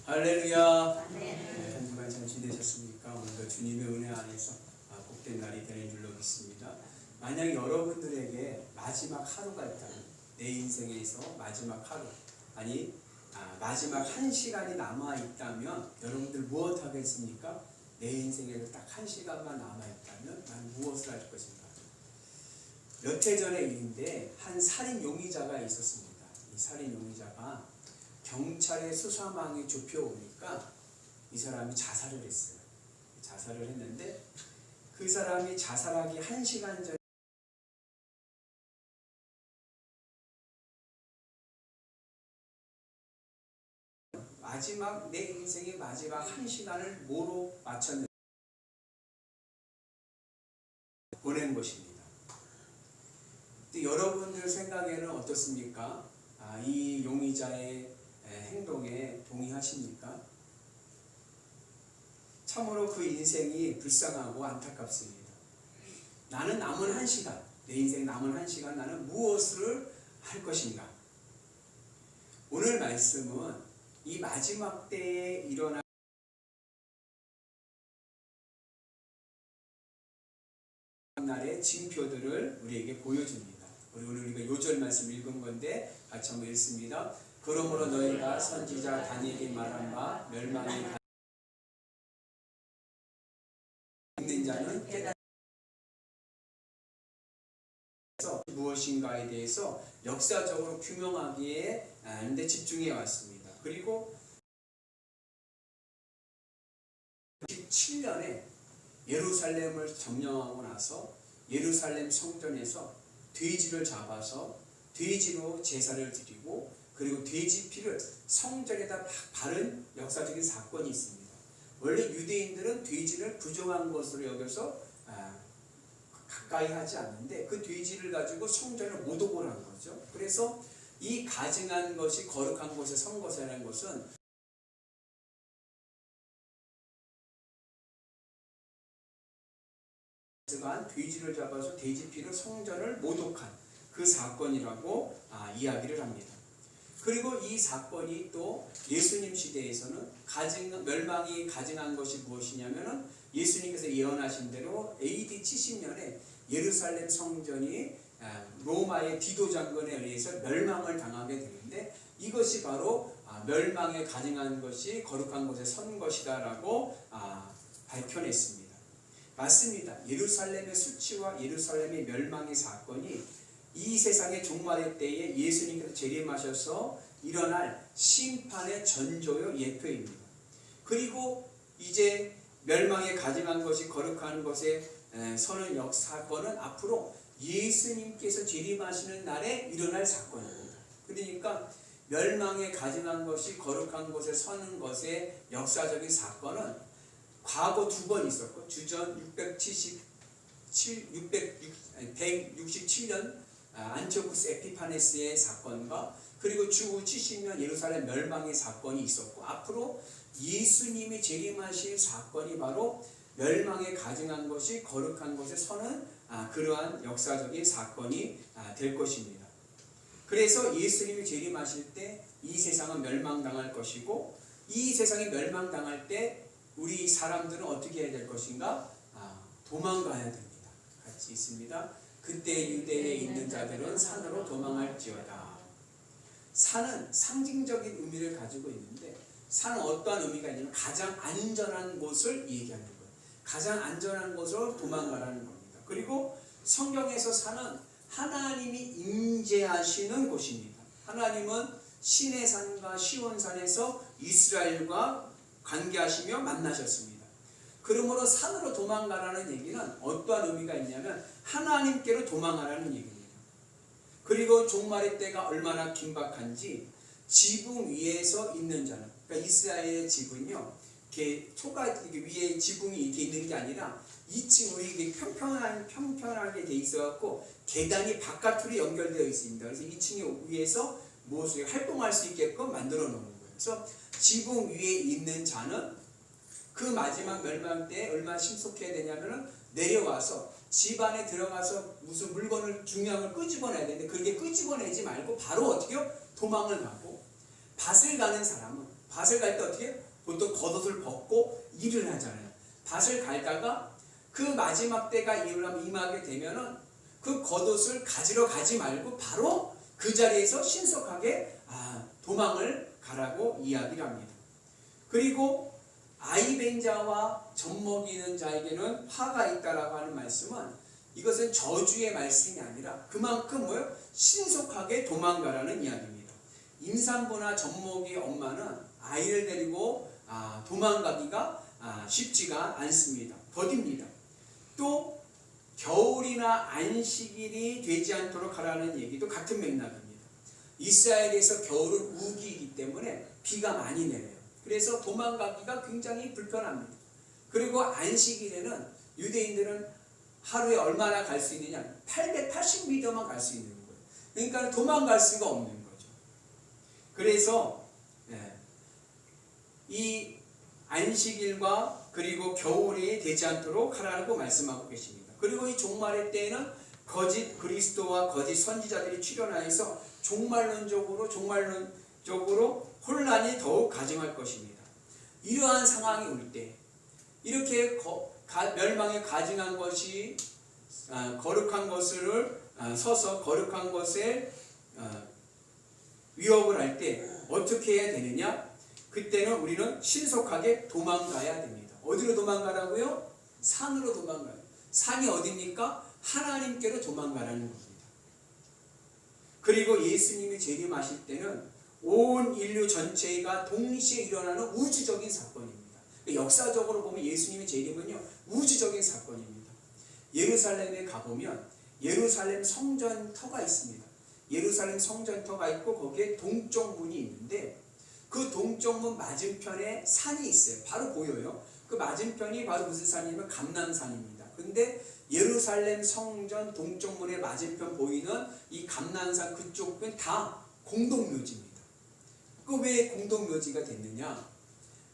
할렐루야. 네, 한 주간 잘 지내셨습니까? 오늘도 주님의 은혜 안에서 복된 날이 되는 줄로 믿습니다. 만약 여러분들에게 마지막 하루가 있다면, 내 인생에서 마지막 하루, 아니 마지막 한 시간이 남아 있다면 여러분들 무엇 하겠습니까? 내 인생에서 딱 한 시간만 남아 있다면 난 무엇을 할 것인가? 몇 해 전의 일인데 한 살인 용의자가 있었습니다. 이 살인 용의자가 경찰의 수사망이 좁혀오니까 이 사람이 자살을 했어요. 자살을 했는데 그 사람이 자살하기 1시간 전 마지막 내 인생의 마지막 1시간을 뭐로 맞췄는지 보낸 것입니다. 근데 여러분들 생각에는 어떻습니까? 이 용의자의 행동에 동의하십니까? 참으로 그 인생이 불쌍하고 안타깝습니다. 나는 남은 1시간, 내 인생 남은 1시간 나는 무엇을 할 것인가? 오늘 말씀은 이 마지막 때에 일어날 날의 징표들을 우리에게 보여줍니다. 우리가 요절 말씀 읽은 건데 같이 한번 읽습니다. 그러므로 너희가 선지자 다니엘이 말한 바 멸망이 있는 자는 깨달아 무엇인가에 대해서 역사적으로 규명하기에 집중해 왔습니다. 그리고 17년에 예루살렘을 점령하고 나서 예루살렘 성전에서 돼지를 잡아서 돼지로 제사를 드리고 그리고 돼지 피를 성전에다 막 바른 역사적인 사건이 있습니다. 원래 유대인들은 돼지를 부정한 것으로 여겨서 가까이 하지 않는데 그 돼지를 가지고 성전을 모독을 한 거죠. 그래서 이 가증한 것이 거룩한 곳에 선 것이라는 것은 가 돼지를 잡아서 돼지 피로 성전을 모독한 그 사건이라고 이야기를 합니다. 그리고 이 사건이 또 예수님 시대에서는 멸망이 가증한 것이 무엇이냐면은 예수님께서 예언하신 대로 AD 70년에 예루살렘 성전이 로마의 디도 장군에 의해서 멸망을 당하게 되는데 이것이 바로 멸망에 가증한 것이 거룩한 곳에 선 것이다라고 밝혀냈습니다. 맞습니다. 예루살렘의 수치와 예루살렘의 멸망의 사건이 이 세상의 종말의 때에 예수님께서 재림하셔서 일어날 심판의 전조요 예표입니다. 그리고 이제 멸망에 가증한 것이 거룩한 것에 서는 사건은 앞으로 예수님께서 재림하시는 날에 일어날 사건입니다. 그러니까 멸망에 가증한 것이 거룩한 곳에 서는 것의 역사적인 사건은 과거 2번 있었고 주전 167년 안티오쿠스 에피파네스의 사건과 그리고 주후 70년 예루살렘 멸망의 사건이 있었고 앞으로 예수님이 재림하실 사건이 바로 멸망에 가증한 것이 거룩한 곳에 서는 그러한 역사적인 사건이 될 것입니다. 그래서 예수님이 재림하실 때 이 세상은 멸망당할 것이고 이 세상이 멸망당할 때 우리 사람들은 어떻게 해야 될 것인가? 도망가야 됩니다. 같이 있습니다. 그때 유대에 있는 자들은 산으로 도망할지어다. 산은 상징적인 의미를 가지고 있는데 산은 어떠한 의미가 있냐면 가장 안전한 곳을 얘기하는 거예요. 가장 안전한 곳으로 도망가라는 겁니다. 그리고 성경에서 산은 하나님이 임재하시는 곳입니다. 하나님은 시내산과 시온산에서 이스라엘과 관계하시며 만나셨습니다. 그러므로 산으로 도망가라는 얘기는 어떠한 의미가 있냐면 하나님께로 도망가라는 얘기입니다. 그리고 종말의 때가 얼마나 긴박한지 지붕 위에서 있는 자는, 그러니까 이스라엘의 집은요, 이렇게 위에 지붕이 이렇게 있는 게 아니라 2층으로 이게 평평하게 돼 있어갖고 계단이 바깥으로 연결되어 있습니다. 그래서 2층 위에서 무엇을 활동할 수 있게끔 만들어 놓는 거예요. 그래서 지붕 위에 있는 자는 그 마지막 멸망 때 얼마나 신속해야 되냐면은 내려와서 집 안에 들어가서 무슨 물건을 중요한 걸 끄집어내야 되는데 그렇게 끄집어내지 말고 바로 어떻게요? 도망을 가고 밭을 가는 사람은 밭을 갈 때 어떻게 보통 겉옷을 벗고 일을 하잖아요. 밭을 갈다가 그 마지막 때가 임하게 되면은 그 겉옷을 가지러 가지 말고 바로 그 자리에서 신속하게 도망을 가라고 이야기를 합니다. 그리고 아이벤 자와 젖먹이는 자에게는 화가 있다라고 하는 말씀은 이것은 저주의 말씀이 아니라 그만큼 뭐요? 신속하게 도망가라는 이야기입니다. 임산부나 젖먹이 엄마는 아이를 데리고 도망가기가 쉽지가 않습니다. 더딥니다. 또 겨울이나 안식일이 되지 않도록 하라는 얘기도 같은 맥락입니다. 이스라엘에서 겨울은 우기이기 때문에 비가 많이 내려요. 그래서 도망가기가 굉장히 불편합니다. 그리고 안식일에는 유대인들은 하루에 얼마나 갈 수 있느냐? 880m만 갈 수 있는 거예요. 그러니까 도망갈 수가 없는 거죠. 그래서 이 안식일과 그리고 겨울이 되지 않도록 하라고 말씀하고 계십니다. 그리고 이 종말의 때에는 거짓 그리스도와 거짓 선지자들이 출현하여서 종말론적으로 혼란이 더욱 가증할 것입니다. 이러한 상황이 올 때 이렇게 멸망에 가증한 것이 거룩한 것을 서서 거룩한 것에 위협을 할 때 어떻게 해야 되느냐? 그때는 우리는 신속하게 도망가야 됩니다. 어디로 도망가라고요? 산으로 도망가요. 산이 어디입니까? 하나님께로 도망가라는 겁니다. 그리고 예수님이 재림하실 때는 온 인류 전체가 동시에 일어나는 우주적인 사건입니다. 역사적으로 보면 예수님의 재림은요, 우주적인 사건입니다. 예루살렘에 가보면 예루살렘 성전터가 있습니다. 예루살렘 성전터가 있고 거기에 동쪽 문이 있는데 그 동쪽 문 맞은편에 산이 있어요. 바로 보여요. 그 맞은편이 바로 무슨 산이냐면 감람산입니다. 근데 예루살렘 성전 동쪽 문의 맞은편 보이는 이 감람산 그쪽은 다 공동묘지입니다. 그 왜 공동묘지가 됐느냐?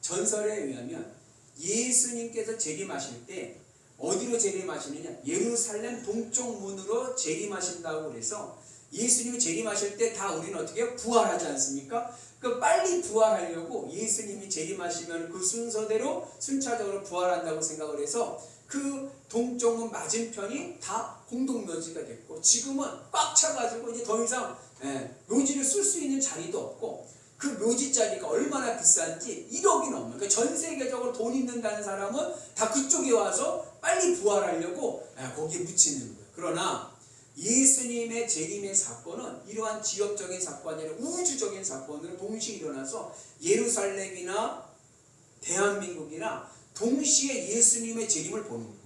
전설에 의하면 예수님께서 재림하실 때 어디로 재림하시느냐? 예루살렘 동쪽 문으로 재림하신다고 그래서 예수님이 재림하실 때 다 우리는 어떻게 해요? 부활하지 않습니까? 그 빨리 부활하려고 예수님이 재림하시면 그 순서대로 순차적으로 부활한다고 생각을 해서 그 동쪽 문 맞은편이 다 공동묘지가 됐고 지금은 꽉 차가지고 이제 더 이상 묘지를 쓸 수 있는 자리도 없고 그 묘지 자리가 얼마나 비싼지 1억이 넘어요. 그러니까 전 세계적으로 돈 있는다는 사람은 다 그쪽에 와서 빨리 부활하려고 거기에 묻히는 거예요. 그러나 예수님의 재림의 사건은 이러한 지역적인 사건이 아니라 우주적인 사건으로 동시에 일어나서 예루살렘이나 대한민국이나 동시에 예수님의 재림을 보는 거예요.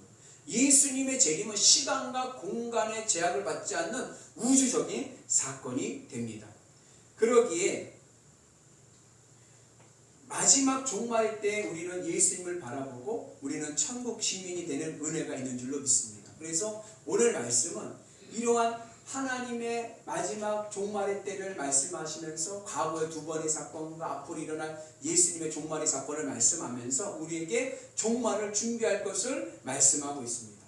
예수님의 재림은 시간과 공간의 제약을 받지 않는 우주적인 사건이 됩니다. 그러기에 마지막 종말 때 우리는 예수님을 바라보고 우리는 천국 시민이 되는 은혜가 있는 줄로 믿습니다. 그래서 오늘 말씀은 이러한 하나님의 마지막 종말의 때를 말씀하시면서 과거의 두 번의 사건과 앞으로 일어날 예수님의 종말의 사건을 말씀하면서 우리에게 종말을 준비할 것을 말씀하고 있습니다.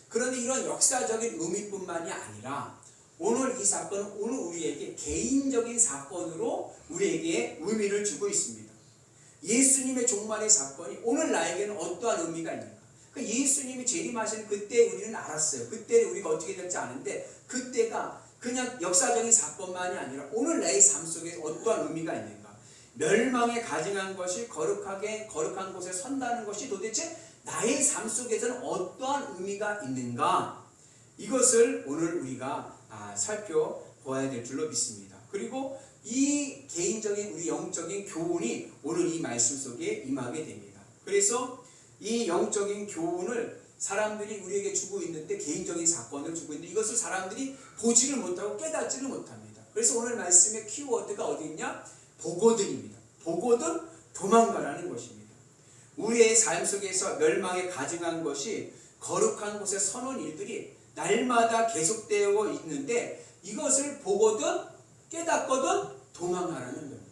그런데 이런 역사적인 의미뿐만이 아니라 오늘 이 사건은 오늘 우리에게 개인적인 사건으로 우리에게 의미를 주고 있습니다. 예수님의 종말의 사건이 오늘 나에게는 어떠한 의미가 있는가? 예수님이 재림하시는 그때 우리는 알았어요. 그때 우리가 어떻게 될지 아는데 그때가 그냥 역사적인 사건만이 아니라 오늘 내 삶 속에 어떠한 의미가 있는가? 멸망에 가증한 것이 거룩한 곳에 선다는 것이 도대체 나의 삶 속에서는 어떠한 의미가 있는가? 이것을 오늘 우리가 살펴보아야 될 줄로 믿습니다. 그리고 이 개인적인 우리 영적인 교훈이 오늘 이 말씀 속에 임하게 됩니다. 그래서 이 영적인 교훈을 사람들이 우리에게 주고 있는데 개인적인 사건을 주고 있는데 이것을 사람들이 보지를 못하고 깨닫지를 못합니다. 그래서 오늘 말씀의 키워드가 어디 있냐? 보거든입니다. 보거든 도망가라는 것입니다. 우리의 삶 속에서 멸망에 가증한 것이 거룩한 곳에 서는 일들이 날마다 계속되어 있는데 이것을 보거든 깨닫거든 도망하라는 겁니다.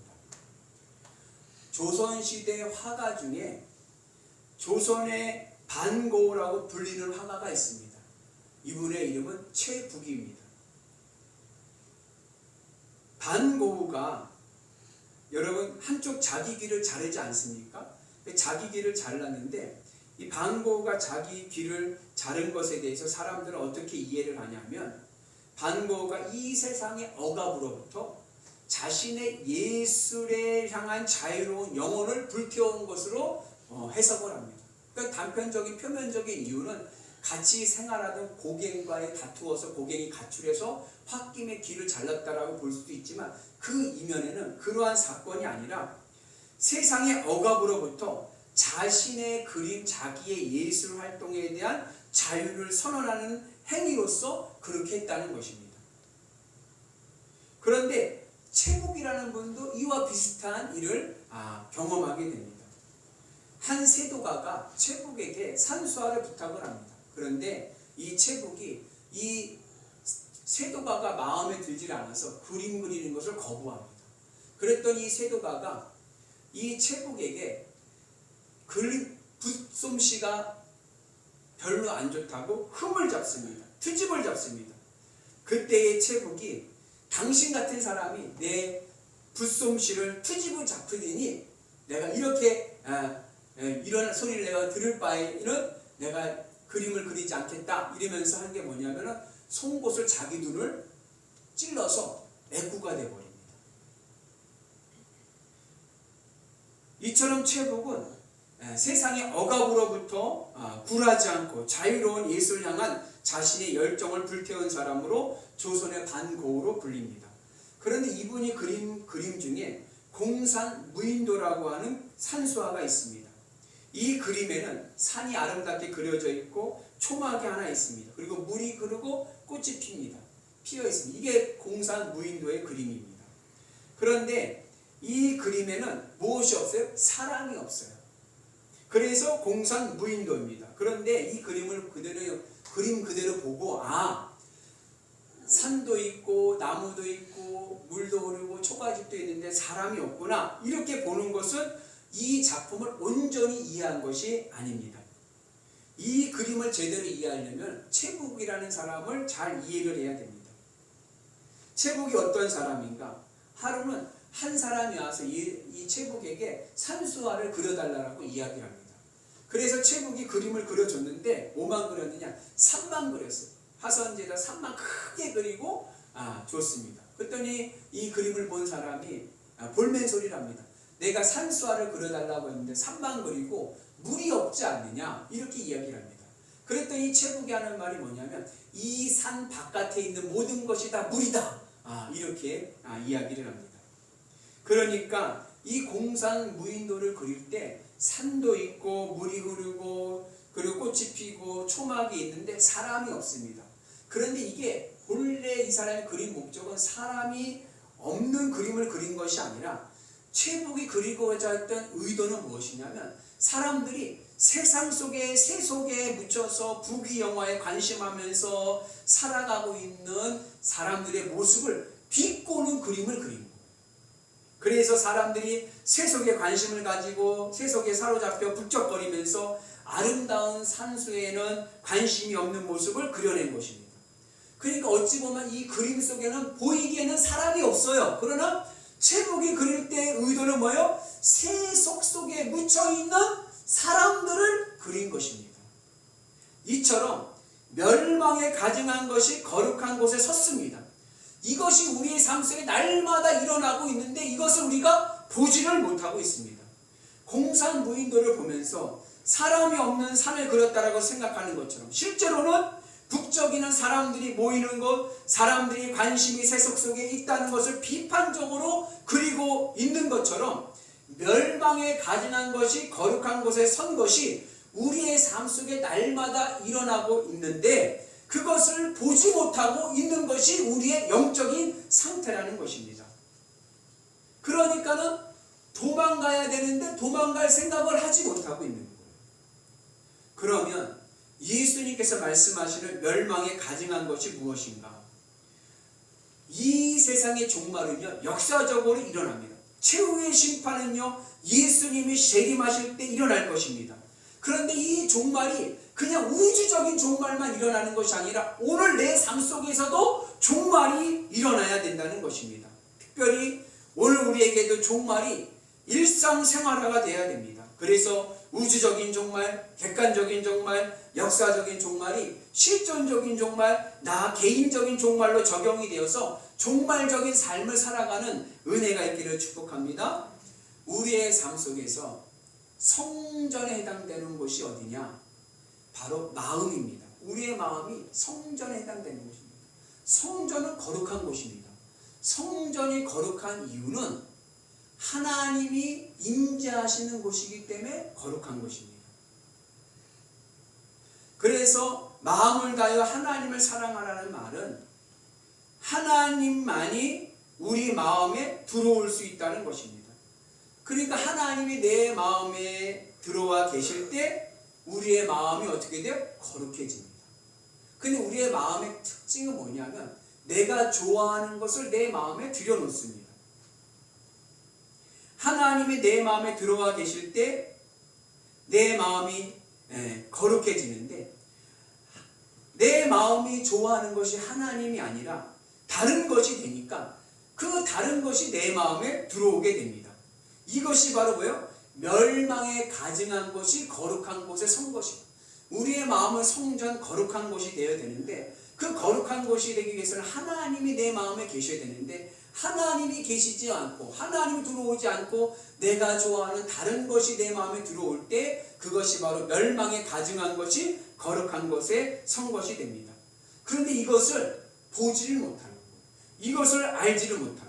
조선시대 화가 중에 조선의 반고우라고 불리는 화가가 있습니다. 이분의 이름은 최북입니다. 반고우가 여러분 한쪽 자기 귀를 자르지 않습니까? 자기 귀를 잘랐는데 이 반고우가 자기 귀를 자른 것에 대해서 사람들은 어떻게 이해를 하냐면 반고우가 이 세상의 억압으로부터 자신의 예술에 향한 자유로운 영혼을 불태운 것으로 해석을 합니다. 그러니까 단편적인 표면적인 이유는 같이 생활하던 고갱과의 다투어서 고갱이 가출해서 홧김에 귀를 잘랐다라고 볼 수도 있지만 그 이면에는 그러한 사건이 아니라 세상의 억압으로부터 자신의 그림 자기의 예술 활동에 대한 자유를 선언하는 행위로서 그렇게 했다는 것입니다. 그런데 최북이라는 분도 이와 비슷한 일을 경험하게 됩니다. 한 세도가가 최북에게 산수화를 부탁을 합니다. 그런데 이 최북이 이 세도가가 마음에 들지 않아서 그림 그리는 것을 거부합니다. 그랬더니 이 세도가가 이 최북에게 붓솜씨가 별로 안 좋다고 흠을 잡습니다. 트집을 잡습니다. 그때의 최북이 당신 같은 사람이 내 붓솜씨를 트집을 잡으니 내가 이렇게 이런 소리를 내가 들을 바에는 내가 그림을 그리지 않겠다 이러면서 한 게 뭐냐면은 송곳을 자기 눈을 찔러서 애꾸가 되어버립니다. 이처럼 최북은 세상의 억압으로부터 굴하지 않고 자유로운 예술을 향한 자신의 열정을 불태운 사람으로 조선의 반고우로 불립니다. 그런데 이분이 그림 중에 공산무인도라고 하는 산수화가 있습니다. 이 그림에는 산이 아름답게 그려져 있고 초막이 하나 있습니다. 그리고 물이 흐르고 꽃이 피어 있습니다. 이게 공산무인도의 그림입니다. 그런데 이 그림에는 무엇이 없어요? 사랑이 없어요. 그래서 공산무인도입니다. 그런데 이 그림 그대로 보고 산도 있고 나무도 있고 물도 흐르고 초가집도 있는데 사람이 없구나 이렇게 보는 것은 이 작품을 온전히 이해한 것이 아닙니다. 이 그림을 제대로 이해하려면 채국이라는 사람을 잘 이해를 해야 됩니다. 채국이 어떤 사람인가? 하루는 한 사람이 와서 이 채국에게 산수화를 그려달라고 이야기를 합니다. 그래서 채국이 그림을 그려줬는데 뭐만 그렸느냐? 산만 그렸어요. 화선지에다 산만 크게 그리고 줬습니다. 그랬더니 이 그림을 본 사람이 볼멘 소리를 합니다. 내가 산수화를 그려달라고 했는데 산만 그리고 물이 없지 않느냐? 이렇게 이야기를 합니다. 그랬더니 채국이 하는 말이 뭐냐면 이 산 바깥에 있는 모든 것이 다 물이다. 이렇게 이야기를 합니다. 그러니까 이 공산 무인도를 그릴 때 산도 있고 물이 흐르고 그리고 꽃이 피고 초막이 있는데 사람이 없습니다. 그런데 이게 본래 이 사람이 그린 목적은 사람이 없는 그림을 그린 것이 아니라 채국이 그리고자 했던 의도는 무엇이냐면 사람들이 세상 속에 새 속에 묻혀서 부귀영화에 관심하면서 살아가고 있는 사람들의 모습을 비꼬는 그림을 그린 거예요. 그래서 사람들이 새 속에 관심을 가지고 새 속에 사로잡혀 북적거리면서 아름다운 산수에는 관심이 없는 모습을 그려낸 것입니다. 그러니까 어찌 보면 이 그림 속에는 보이기에는 사람이 없어요. 그러나 채국이 그릴 때 의도는 뭐예요? 새 속 속에 묻혀있는 사람들을 그린 것입니다. 이처럼 멸망에 가증한 것이 거룩한 곳에 섰습니다. 이것이 우리의 삶 속에 날마다 일어나고 있는데 이것을 우리가 보지를 못하고 있습니다. 공산무인도를 보면서 사람이 없는 산을 그렸다라고 생각하는 것처럼 실제로는 북적이는 사람들이 모이는 곳, 사람들이 관심이 세속 속에 있다는 것을 비판적으로 그리고 있는 것처럼 멸망에 가증한 것이 거룩한 곳에 선 것이 우리의 삶 속에 날마다 일어나고 있는데 그것을 보지 못하고 있는 것이 우리의 영적인 상태라는 것입니다. 그러니까는 도망가야 되는데 도망갈 생각을 하지 못하고 있는 거예요. 그러면 예수님께서 말씀하시는 멸망에 가증한 것이 무엇인가? 이 세상의 종말은요 역사적으로 일어납니다. 최후의 심판은요 예수님이 재림하실 때 일어날 것입니다. 그런데 이 종말이 그냥 우주적인 종말만 일어나는 것이 아니라 오늘 내 삶 속에서도 종말이 일어나야 된다는 것입니다. 특별히 오늘 우리에게도 종말이 일상생활화가 되어야 됩니다. 그래서 우주적인 종말, 객관적인 종말, 역사적인 종말이 실존적인 종말, 나 개인적인 종말로 적용이 되어서 종말적인 삶을 살아가는 은혜가 있기를 축복합니다. 우리의 삶 속에서 성전에 해당되는 곳이 어디냐? 바로 마음입니다. 우리의 마음이 성전에 해당되는 곳입니다. 성전은 거룩한 곳입니다. 성전이 거룩한 이유는 하나님이 임재하시는 곳이기 때문에 거룩한 곳입니다. 그래서 마음을 다하여 하나님을 사랑하라는 말은 하나님만이 우리 마음에 들어올 수 있다는 것입니다. 그러니까 하나님이 내 마음에 들어와 계실 때 우리의 마음이 어떻게 돼요? 거룩해집니다. 근데 우리의 마음의 특징은 뭐냐면 내가 좋아하는 것을 내 마음에 들여놓습니다. 하나님이 내 마음에 들어와 계실 때 내 마음이 거룩해지는데 내 마음이 좋아하는 것이 하나님이 아니라 다른 것이 되니까 그 다른 것이 내 마음에 들어오게 됩니다. 이것이 바로 뭐예요? 멸망에 가증한 것이 거룩한 곳에 선 것입니다. 우리의 마음은 성전 거룩한 곳이 되어야 되는데 그 거룩한 곳이 되기 위해서는 하나님이 내 마음에 계셔야 되는데 하나님이 계시지 않고 하나님이 들어오지 않고 내가 좋아하는 다른 것이 내 마음에 들어올 때 그것이 바로 멸망에 가증한 것이 거룩한 곳에 선 것이 됩니다. 그런데 이것을 보지를 못하는 거예요. 이것을 알지를 못합니다.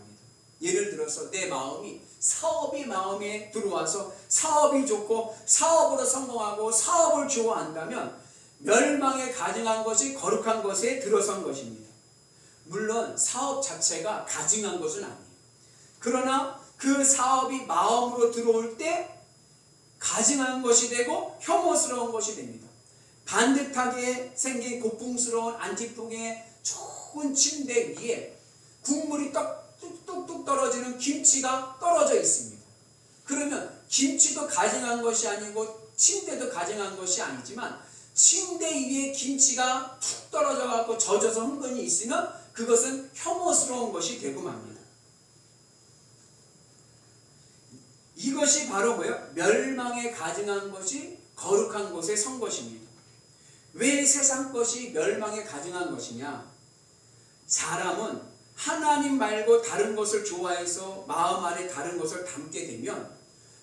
예를 들어서 내 마음이 사업이 마음에 들어와서 사업이 좋고 사업으로 성공하고 사업을 좋아한다면 멸망에 가증한 것이 거룩한 것에 들어선 것입니다. 물론 사업 자체가 가증한 것은 아니에요. 그러나 그 사업이 마음으로 들어올 때 가증한 것이 되고 혐오스러운 것이 됩니다. 반듯하게 생긴 고풍스러운 안티풍의 좋은 침대 위에 국물이 뚝뚝뚝 떨어지는 김치가 떨어져 있습니다. 그러면 김치도 가증한 것이 아니고 침대도 가증한 것이 아니지만 침대 위에 김치가 툭 떨어져 갖고 젖어서 흥건히 있으면 그것은 혐오스러운 것이 되고 맙니다. 이것이 바로 뭐예요? 멸망에 가증한 것이 거룩한 곳에 선 것입니다. 왜 세상 것이 멸망에 가증한 것이냐? 사람은 하나님 말고 다른 것을 좋아해서 마음 안에 다른 것을 담게 되면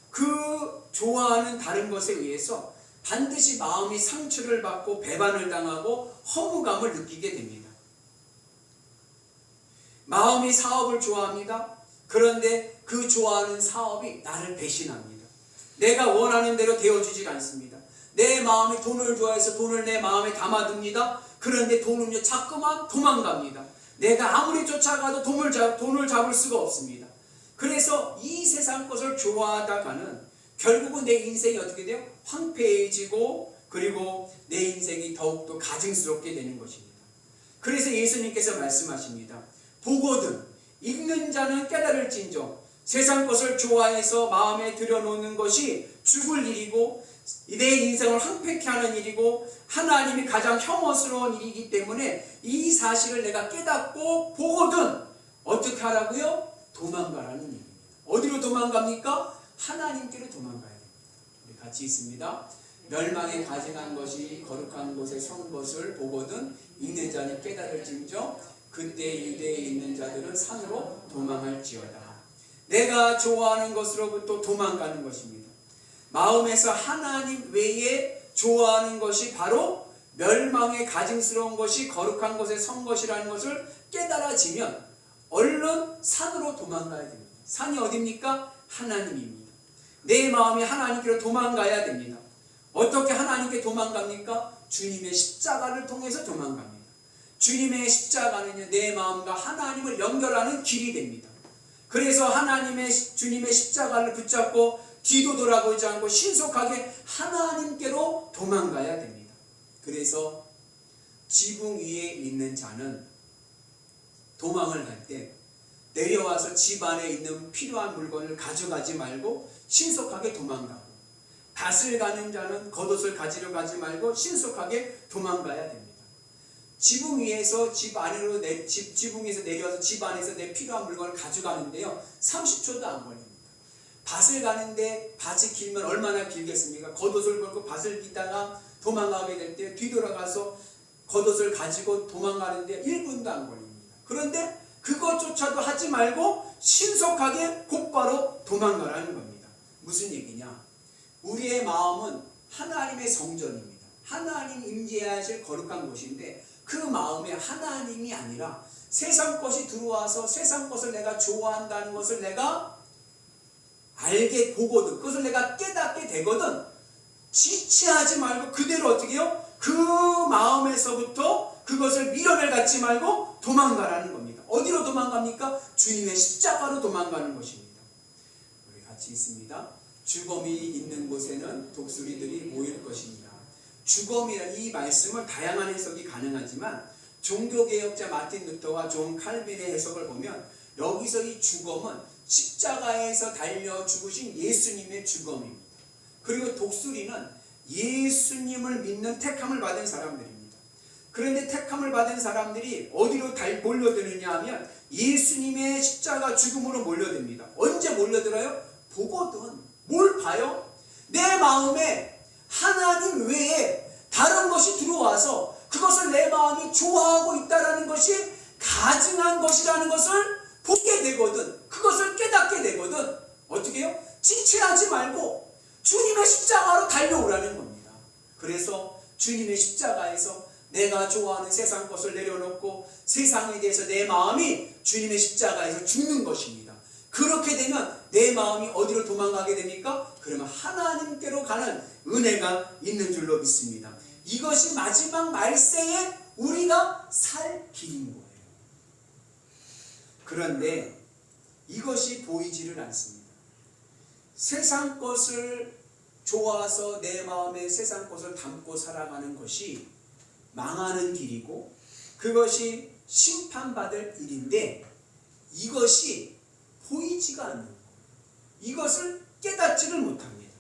그 좋아하는 다른 것에 의해서 반드시 마음이 상처를 받고 배반을 당하고 허무감을 느끼게 됩니다. 마음이 사업을 좋아합니다. 그런데 그 좋아하는 사업이 나를 배신합니다. 내가 원하는 대로 되어주질 않습니다. 내 마음이 돈을 좋아해서 돈을 내 마음에 담아둡니다. 그런데 돈은요 자꾸만 도망갑니다. 내가 아무리 쫓아가도 돈을 잡을 수가 없습니다. 그래서 이 세상 것을 좋아하다가는 결국은 내 인생이 어떻게 돼요? 황폐해지고 그리고 내 인생이 더욱더 가증스럽게 되는 것입니다. 그래서 예수님께서 말씀하십니다. 보거든 읽는 자는 깨달을진저 세상 것을 좋아해서 마음에 들여놓는 것이 죽을 일이고 내 인생을 황폐케 하는 일이고 하나님이 가장 혐오스러운 일이기 때문에 이 사실을 내가 깨닫고 보거든 어떻게 하라고요? 도망가라는 얘기입니다. 어디로 도망갑니까? 하나님께로 도망가야 됩니다. 우리 같이 있습니다. 멸망에 가증한 것이 거룩한 곳에 선 것을 보거든 읽는 자는 깨달을진저 그때 유대에 있는 자들은 산으로 도망할지어다. 내가 좋아하는 것으로부터 도망가는 것입니다. 마음에서 하나님 외에 좋아하는 것이 바로 멸망에 가증스러운 것이 거룩한 곳에 선 것이라는 것을 깨달아지면 얼른 산으로 도망가야 됩니다. 산이 어디입니까? 하나님입니다. 내 마음이 하나님께로 도망가야 됩니다. 어떻게 하나님께 도망갑니까? 주님의 십자가를 통해서 도망갑니다. 주님의 십자가는요, 내 마음과 하나님을 연결하는 길이 됩니다. 그래서 주님의 십자가를 붙잡고 뒤도 돌아보지 않고 신속하게 하나님께로 도망가야 됩니다. 그래서 지붕 위에 있는 자는 도망을 갈 때 내려와서 집 안에 있는 필요한 물건을 가져가지 말고 신속하게 도망가고, 밭을 가는 자는 겉옷을 가지러 가지 말고 신속하게 도망가야 됩니다. 지붕 위에서 지붕에서 내려와서 집 안에서 내 필요한 물건을 가져가는데요 30초도 안 걸립니다. 밭을 가는데 밭이 길면 얼마나 길겠습니까? 겉옷을 벗고 밭을 빗다가 도망가게 될 때 뒤돌아가서 겉옷을 가지고 도망가는데 1분도 안 걸립니다. 그런데 그것조차도 하지 말고 신속하게 곧바로 도망가라는 겁니다. 무슨 얘기냐? 우리의 마음은 하나님의 성전입니다. 하나님 임재하실 거룩한 곳인데 그 마음에 하나님이 아니라 세상 것이 들어와서 세상 것을 내가 좋아한다는 것을 내가 알게 보거든, 그것을 내가 깨닫게 되거든, 지체하지 말고 그대로 어떻게 해요? 그 마음에서부터 그것을 미련을 갖지 말고 도망가라는 겁니다. 어디로 도망갑니까? 주님의 십자가로 도망가는 것입니다. 우리 같이 있습니다. 주검이 있는 곳에는 독수리들이 모일 것입니다. 주검이라는 이 말씀은 다양한 해석이 가능하지만 종교개혁자 마틴 루터와 존 칼빈의 해석을 보면 여기서 이 주검은 십자가에서 달려 죽으신 예수님의 주검입니다. 그리고 독수리는 예수님을 믿는 택함을 받은 사람들입니다. 그런데 택함을 받은 사람들이 어디로 몰려드느냐 하면 예수님의 십자가 죽음으로 몰려듭니다. 언제 몰려들어요? 보거든. 뭘 봐요? 내 마음에 하나님 외에 다른 것이 들어와서 그것을 내 마음이 좋아하고 있다는 것이 가증한 것이라는 것을 보게 되거든. 그것을 깨닫게 되거든. 어떻게 해요? 지체하지 말고 주님의 십자가로 달려오라는 겁니다. 그래서 주님의 십자가에서 내가 좋아하는 세상 것을 내려놓고 세상에 대해서 내 마음이 주님의 십자가에서 죽는 것입니다. 그렇게 되면 내 마음이 어디로 도망가게 됩니까? 그러면 하나님께로 가는 은혜가 있는 줄로 믿습니다. 이것이 마지막 말세에 우리가 살 길인 거예요. 그런데 이것이 보이지를 않습니다. 세상 것을 좋아서 내 마음에 세상 것을 담고 살아가는 것이 망하는 길이고 그것이 심판받을 일인데 이것이 보이지가 않는 거예요. 이것을 깨닫지를 못합니다.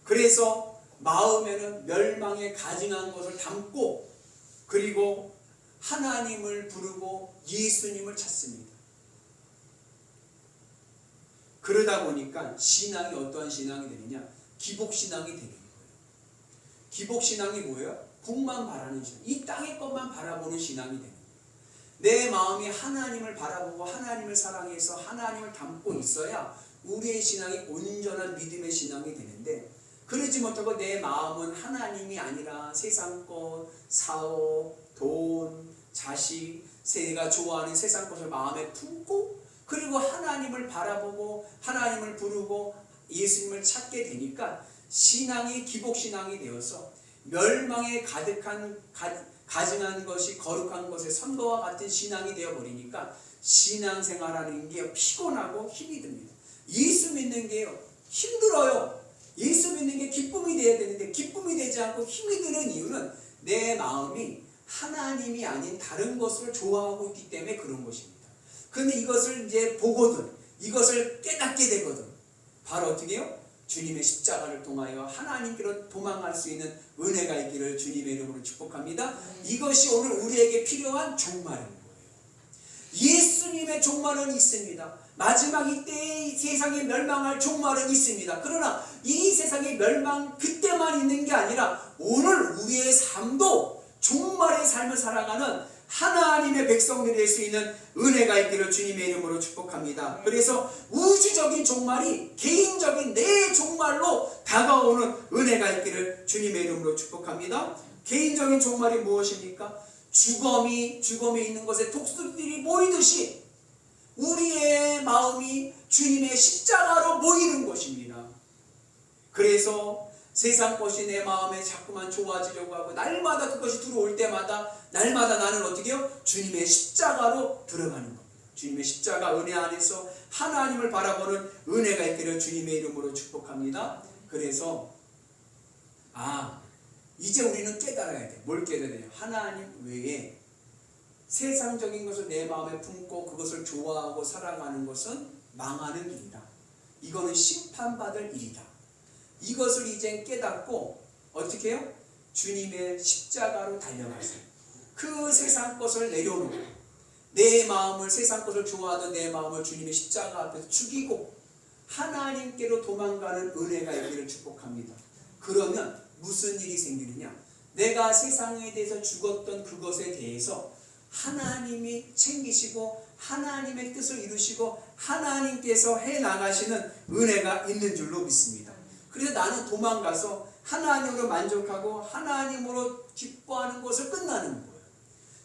그래서 마음에는 멸망에 가증한 것을 담고 그리고 하나님을 부르고 예수님을 찾습니다. 그러다 보니까 신앙이 어떠한 신앙이 되느냐? 기복신앙이 되는 거예요. 기복신앙이 뭐예요? 복만 바라는 신앙. 이 땅의 것만 바라보는 신앙이 되는 거예요. 내 마음이 하나님을 바라보고 하나님을 사랑해서 하나님을 담고 있어야 우리의 신앙이 온전한 믿음의 신앙이 되는데, 그러지 못하고 내 마음은 하나님이 아니라 세상 것, 사업, 돈, 자식, 내가 좋아하는 세상 것을 마음에 품고 그리고 하나님을 바라보고 하나님을 부르고 예수님을 찾게 되니까 신앙이 기복신앙이 되어서 멸망에 가증한 것이 거룩한 것의 선거와 같은 신앙이 되어버리니까 신앙생활하는 게 피곤하고 힘이 듭니다. 예수 믿는 게 힘들어요. 예수 믿는 게 기쁨이 돼야 되는데 기쁨이 되지 않고 힘이 드는 이유는 내 마음이 하나님이 아닌 다른 것을 좋아하고 있기 때문에 그런 것입니다. 그런데 이것을 이제 보거든, 이것을 깨닫게 되거든. 바로 어떻게 해요? 주님의 십자가를 통하여 하나님께로 도망갈 수 있는 은혜가 있기를 주님의 이름으로 축복합니다. 이것이 오늘 우리에게 필요한 종말인 거예요. 예수님의 종말은 있습니다. 마지막 이때의 세상에 멸망할 종말은 있습니다. 그러나 이 세상의 멸망 그때만 있는 게 아니라 오늘 우리의 삶도 종말의 삶을 살아가는 하나님의 백성들이 될 수 있는 은혜가 있기를 주님의 이름으로 축복합니다. 그래서 우주적인 종말이 개인적인 내 종말로 다가오는 은혜가 있기를 주님의 이름으로 축복합니다. 개인적인 종말이 무엇입니까? 죽음이 있는 곳에 독수리들이 모이듯이 우리의 마음이 주님의 십자가로 모이는 것입니다. 그래서 세상 것이 내 마음에 자꾸만 좋아지려고 하고 날마다 그것이 들어올 때마다 날마다 나는 어떻게 해요? 주님의 십자가로 들어가는 겁니다. 주님의 십자가 은혜 안에서 하나님을 바라보는 은혜가 있기를 주님의 이름으로 축복합니다. 그래서 이제 우리는 깨달아야 돼. 뭘 깨달아야 돼요? 하나님 외에 세상적인 것을 내 마음에 품고 그것을 좋아하고 살아가는 것은 망하는 일이다. 이거는 심판받을 일이다. 이것을 이제 깨닫고 어떻게 해요? 주님의 십자가로 달려가세요. 그 세상 것을 내려놓고 내 마음을, 세상 것을 좋아하던 내 마음을 주님의 십자가 앞에서 죽이고 하나님께로 도망가는 은혜가 있기를 축복합니다. 그러면 무슨 일이 생기느냐? 내가 세상에 대해서 죽었던 그것에 대해서 하나님이 챙기시고 하나님의 뜻을 이루시고 하나님께서 해나가시는 은혜가 있는 줄로 믿습니다. 그래서 나는 도망가서 하나님으로 만족하고 하나님으로 기뻐하는 것을 끝나는 거예요.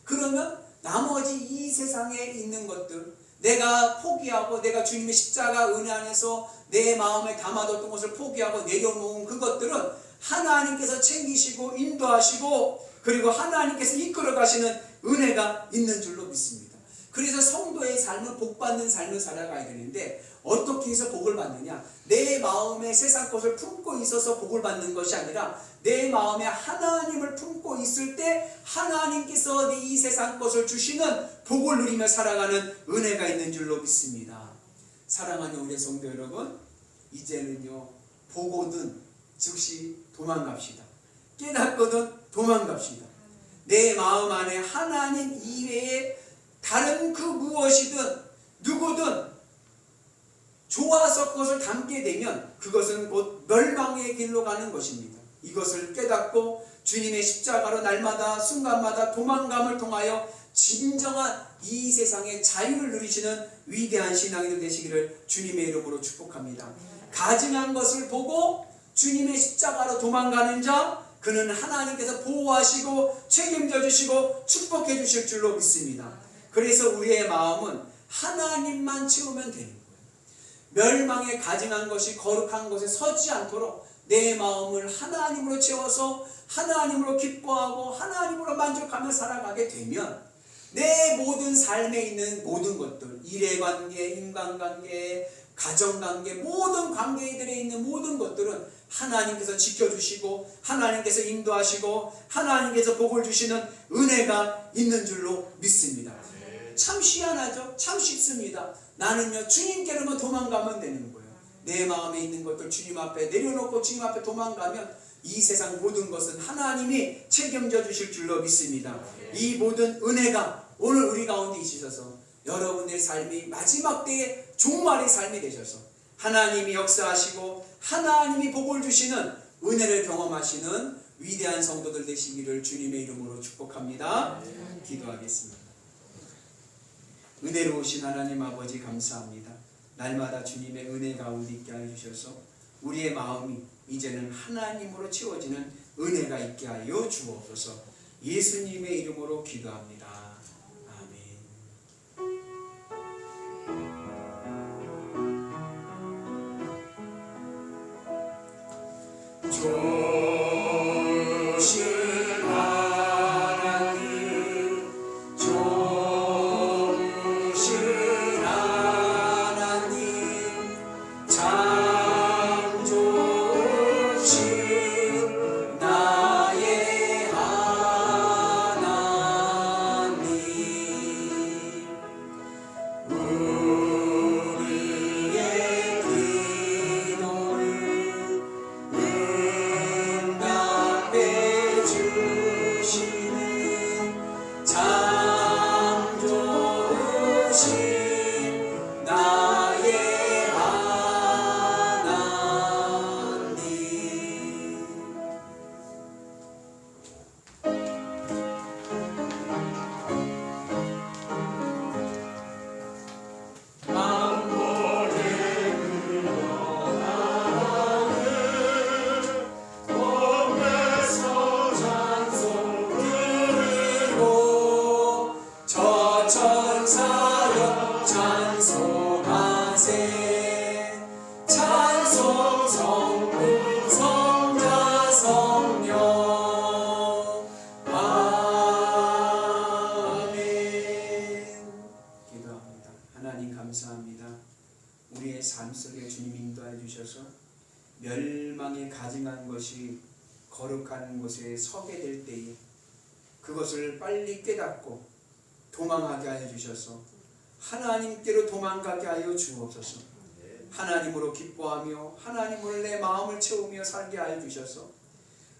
그러면 나머지 이 세상에 있는 것들, 내가 포기하고 내가 주님의 십자가 은혜 안에서 내 마음에 담아뒀던 것을 포기하고 내려놓은 그것들은 하나님께서 챙기시고 인도하시고 그리고 하나님께서 이끌어 가시는 은혜가 있는 줄로 믿습니다. 그래서 성도의 삶은 복받는 삶을 살아가야 되는데 어떻게 해서 복을 받느냐? 내 마음에 세상 것을 품고 있어서 복을 받는 것이 아니라 내 마음에 하나님을 품고 있을 때 하나님께서 이 세상 것을 주시는 복을 누리며 살아가는 은혜가 있는 줄로 믿습니다. 사랑하는 우리 성도 여러분, 이제는요 보거든 즉시 도망갑시다. 깨닫거든 도망갑시다. 내 마음 안에 하나님 이외에 다른 그 무엇이든 누구든 좋아서 그것을 담게 되면 그것은 곧 멸망의 길로 가는 것입니다. 이것을 깨닫고 주님의 십자가로 날마다 순간마다 도망감을 통하여 진정한 이 세상의 자유를 누리시는 위대한 신앙인들 되시기를 주님의 이름으로 축복합니다. 가증한 것을 보고 주님의 십자가로 도망가는 자, 그는 하나님께서 보호하시고 책임져 주시고 축복해 주실 줄로 믿습니다. 그래서 우리의 마음은 하나님만 채우면 되는 거예요. 멸망에 가증한 것이 거룩한 것에 서지 않도록 내 마음을 하나님으로 채워서 하나님으로 기뻐하고 하나님으로 만족하며 살아가게 되면 내 모든 삶에 있는 모든 것들, 일해관계, 인간관계, 가정관계, 모든 관계들에 있는 모든 것들은 하나님께서 지켜주시고 하나님께서 인도하시고 하나님께서 복을 주시는 은혜가 있는 줄로 믿습니다. 참 희한하죠? 참 쉽습니다. 나는요 주님께로만 도망가면 되는 거예요. 내 마음에 있는 것들 주님 앞에 내려놓고 주님 앞에 도망가면 이 세상 모든 것은 하나님이 책임져 주실 줄로 믿습니다. 이 모든 은혜가 오늘 우리 가운데 있으셔서 여러분의 삶이 마지막 때의 종말의 삶이 되셔서 하나님이 역사하시고 하나님이 복을 주시는 은혜를 경험하시는 위대한 성도들 되시기를 주님의 이름으로 축복합니다. 기도하겠습니다. 은혜로우신 하나님 아버지 감사합니다. 날마다 주님의 은혜 가운데 있게 하여 주셔서 우리의 마음이 이제는 하나님으로 채워지는 은혜가 있게 하여 주옵소서. 예수님의 이름으로 기도합니다. 아멘. 좋으신 하나님, 좋으신 하나님, 참 좋으신 나의 하나님, 우리의 기도를 응답해 주시는 참 좋으신 나의 하나님. 몸에서 찬송 드리고 저 천사여 찬송하세. 찬송 성부 성자 성령. 아멘. 기도합니다. 하나님 감사합니다. 우리의 삶 속에 주님 인도해 주셔서 멸망에 가증한 것이 거룩한 곳에 서게 될 때에 그것을 빨리 깨닫고 도망하게 하여 주셔서 하나님께로 도망가게 하여 주옵소서. 하나님으로 기뻐하며 하나님으로 내 마음을 채우며 살게 하여 주셔서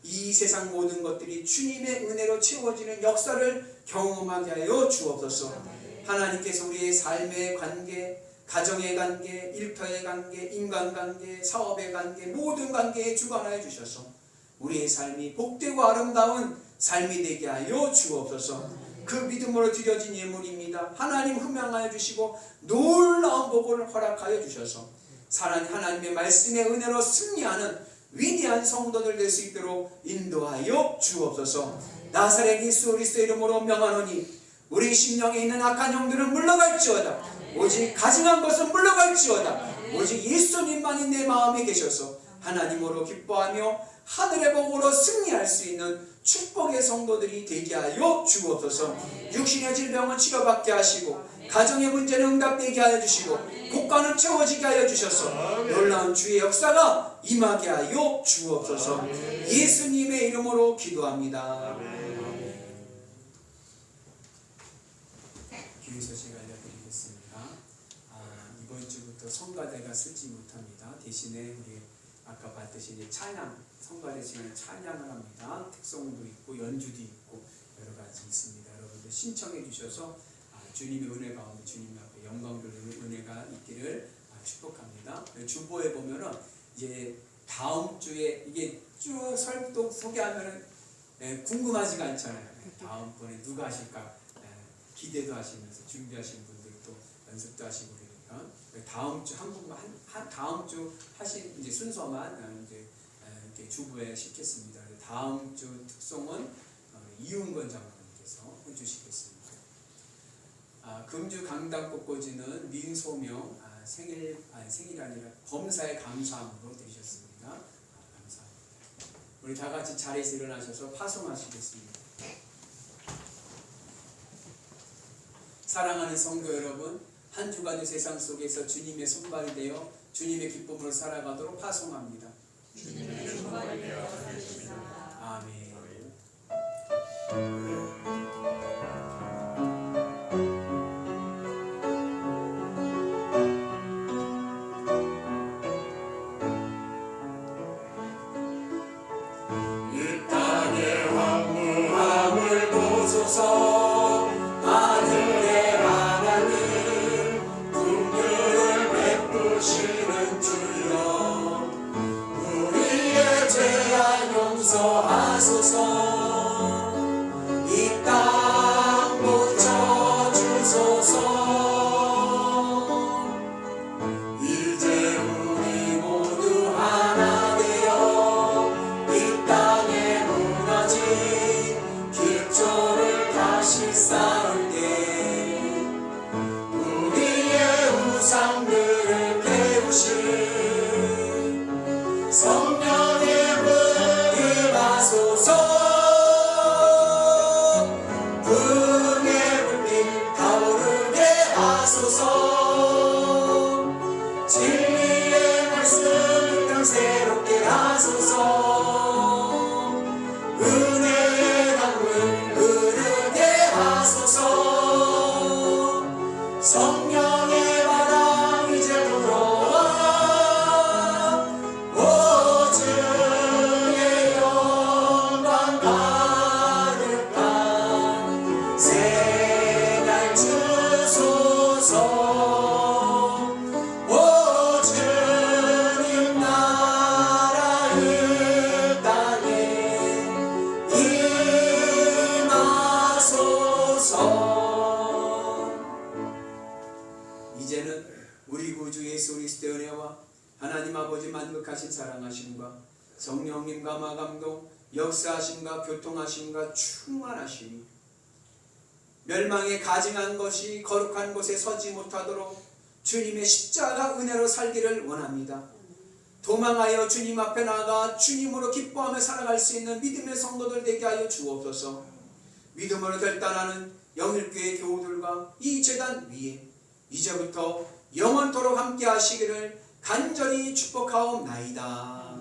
이 세상 모든 것들이 주님의 은혜로 채워지는 역사를 경험하게 하여 주옵소서. 하나님께서 우리의 삶의 관계, 가정의 관계, 일터의 관계, 인간관계, 사업의 관계, 모든 관계에 주관하여 주셔서 우리의 삶이 복되고 아름다운 삶이 되게 하여 주옵소서. 그 믿음으로 드려진 예물입니다. 하나님 흠양하여 주시고 놀라운 복을 허락하여 주셔서 하나님의 말씀의 은혜로 승리하는 위대한 성도들 될 수 있도록 인도하여 주옵소서. 나사렛 예수 그리스도의 이름으로 명하노니 우리 심령에 있는 악한 영들은 물러갈지어다. 오직 가증한 것은 물러갈지어다. 오직 예수님만이 내 마음에 계셔서 하나님으로 기뻐하며 하늘의 복으로 승리할 수 있는 축복의 성도들이 되게 하여 주옵소서. 육신의 질병은 치료받게 하시고 가정의 문제는 응답되게 하여 주시고 국가는 채워지게 하여 주셔서 놀라운 주의 역사가 임하게 하여 주옵소서. 예수님의 이름으로 기도합니다. 기도 소식 알려드리겠습니다. 이번 주부터 성가대가 쓰지 못합니다. 대신에 우리 아까 봤듯이 찬양, 성가대 시간에 찬양을 합니다. 특성도 있고 연주도 있고 여러 가지 있습니다. 여러분들 신청해 주셔서 주님의 은혜 가운데 주님 앞에 영광 돌리는 은혜가 있기를 축복합니다. 주보에 보면은 이제 다음 주에 이게 쭉 설득 소개하면은 궁금하지가 않잖아요. 다음번에 누가 하실까 기대도 하시면서 준비하신 분들도 연습도 하시고 그러니까 다음 주 한국만 다음 주 하신 이제 순서만 이제 이렇게 주부에 시켰습니다. 다음 주 특송은 이윤건 장로님께서 해주시겠습니다. 금주 강당 꽃꽂이는 민소명 생일이 아니라 범사에 감사함으로 드리셨습니다. 감사합니다. 우리 다 같이 자리에서 일어나셔서 파송하시겠습니다. 사랑하는 성도 여러분, 한 주간의 세상 속에서 주님의 손발이 되어 주님의 기쁨으로 살아가도록 파송합니다. 주님의 손발이 되어 살겠습니다. 아멘. 하소서. 하늘의 하나님 긍휼을 베푸시는 주여 우리의 죄악 용서하소서. 이 땅 고쳐주소서. 이제 우리 모두 하나 되어 이 땅에 무너진 기초를 다시 쌓을 때 우리의 우상들을 깨우신 성령의 불 임하소서. 불의 불빛 타오르게 하소서. 진리의 말씀 이 땅 새롭게 하소서. 은혜의 강물 흐르게 하소서. 성령의 바람 이제 불어와 오 주의 영광 가득한 새날 주소서. 오 주님 나라 이 땅에 임하소서. 이제는 우리 구주 예수 그리스도의 은혜와 하나님 아버지 만극하신 사랑하심과 성령님과 마감동 역사하심과 교통하심과 충만하심이 멸망에 가증한 것이 거룩한 곳에 서지 못하도록 주님의 십자가 은혜로 살기를 원합니다. 도망하여 주님 앞에 나아가 주님으로 기뻐하며 살아갈 수 있는 믿음의 성도들 되게 하여 주옵소서. 믿음으로 결단하는 영일교회 교우들과 이 제단 위에 이제부터 영원토록 함께 하시기를 간절히 축복하옵나이다.